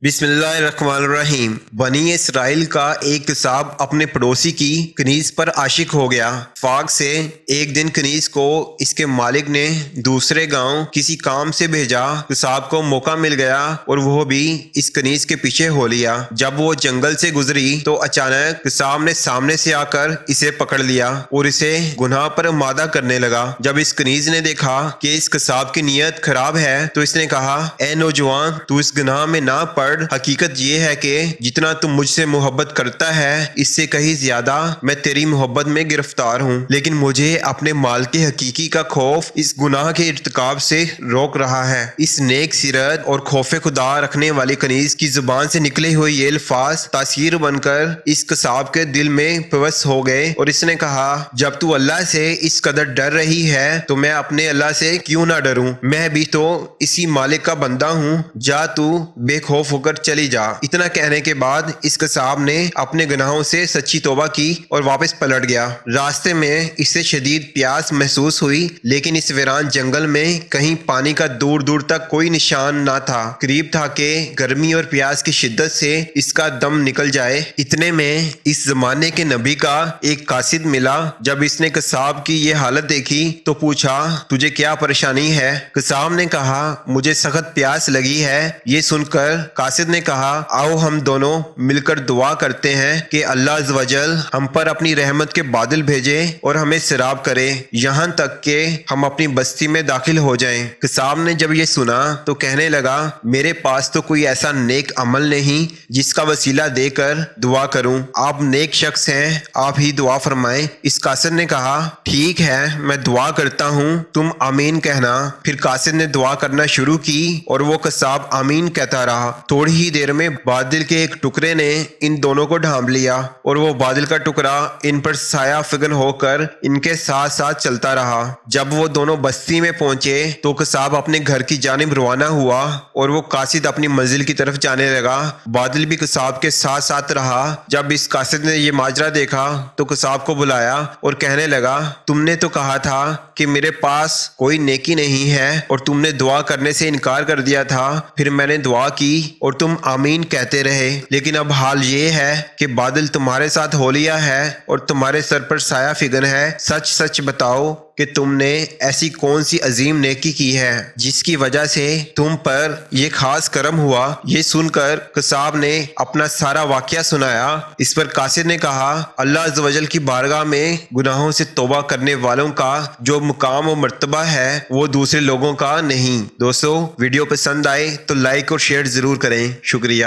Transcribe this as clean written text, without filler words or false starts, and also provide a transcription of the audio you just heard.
بسم اللہ الرحمن الرحیم۔ بنی اسرائیل کا ایک قصاب اپنے پڑوسی کی کنیز پر عاشق ہو گیا۔ فاق سے ایک دن کنیز کو اس کے مالک نے دوسرے گاؤں کسی کام سے بھیجا۔ قصاب کو موقع مل گیا اور وہ بھی اس کنیز کے پیچھے ہو لیا۔ جب وہ جنگل سے گزری تو اچانک قصاب نے سامنے سے آ کر اسے پکڑ لیا اور اسے گناہ پر آمادہ کرنے لگا۔ جب اس کنیز نے دیکھا کہ اس قصاب کی نیت خراب ہے تو اس نے کہا، اے نوجوان، تو اس گناہ میں نہ پڑ۔ حقیقت یہ ہے کہ جتنا تم مجھ سے محبت کرتا ہے اس سے کہیں زیادہ میں تیری محبت میں گرفتار ہوں، لیکن مجھے اپنے مال کے حقیقی کا خوف اس گناہ کے ارتکاب سے روک رہا ہے۔ اس نیک سیرت اور خوف خدا رکھنے والی کنیز کی زبان سے نکلے ہوئے یہ الفاظ تاثیر بن کر اس قصاب کے دل میں پیوست ہو گئے اور اس نے کہا، جب تو اللہ سے اس قدر ڈر رہی ہے تو میں اپنے اللہ سے کیوں نہ ڈروں؟ میں بھی تو اسی مالک کا بندہ ہوں۔ جا تو بے خوف ہو کر چلی جا۔ اتنا کہنے کے بعد اس قصاب نے اپنے گناہوں سے سچی توبہ کی اور واپس پلٹ گیا۔ راستے میں اسے شدید پیاس محسوس ہوئی، لیکن اس ویران جنگل میں کہیں پانی کا دور دور تک کوئی نشان نہ تھا۔ قریب تھا کہ گرمی اور پیاس کی شدت سے اس کا دم نکل جائے۔ اتنے میں اس زمانے کے نبی کا ایک قاصد ملا۔ جب اس نے قصاب کی یہ حالت دیکھی تو پوچھا، تجھے کیا پریشانی ہے؟ قصاب نے کہا، مجھے سخت پیاس لگی ہے۔ یہ سن کر قاصد نے کہا، آؤ ہم دونوں مل کر دعا کرتے ہیں کہ اللہ عز و جل ہم پر اپنی رحمت کے بادل بھیجے اور ہمیں سیراب کرے یہاں تک کہ ہم اپنی بستی میں داخل ہو جائیں۔ قصاب نے جب یہ سنا تو کہنے لگا، میرے پاس تو کوئی ایسا نیک عمل نہیں جس کا وسیلہ دے کر دعا کروں۔ آپ نیک شخص ہیں، آپ ہی دعا فرمائیں۔ اس قاصد نے کہا، ٹھیک ہے، میں دعا کرتا ہوں، تم آمین کہنا۔ پھر قاصد نے دعا کرنا شروع کی اور وہ قصاب آمین کہتا رہا۔ تھوڑی ہی دیر میں بادل کے ایک ٹکڑے نے ان دونوں کو ڈھانپ لیا اور وہ بادل کا ٹکڑا ان پر سایہ فگن ہو کر ان کے ساتھ ساتھ چلتا رہا۔ جب وہ دونوں بستی میں پہنچے تو قصاب اپنے گھر کی جانب روانہ ہوا اور وہ قاصد اپنی منزل کی طرف جانے لگا۔ بادل بھی قصاب کے ساتھ ساتھ رہا۔ جب اس قاصد نے یہ ماجرا دیکھا تو قصاب کو بلایا اور کہنے لگا، تم نے تو کہا تھا کہ میرے پاس کوئی نیکی نہیں ہے اور تم نے دعا کرنے سے انکار کر دیا تھا، پھر میں نے دعا کی اور تم آمین کہتے رہے، لیکن اب حال یہ ہے کہ بادل تمہارے ساتھ ہو لیا ہے اور تمہارے سر پر سایہ فگن ہے۔ سچ سچ بتاؤ کہ تم نے ایسی کون سی عظیم نیکی کی ہے جس کی وجہ سے تم پر یہ خاص کرم ہوا؟ یہ سن کر قصاب نے اپنا سارا واقعہ سنایا۔ اس پر قاصد نے کہا، اللہ عز و جل کی بارگاہ میں گناہوں سے توبہ کرنے والوں کا جو مقام و مرتبہ ہے وہ دوسرے لوگوں کا نہیں۔ دوستو، ویڈیو پسند آئے تو لائک اور شیئر ضرور کریں۔ شکریہ۔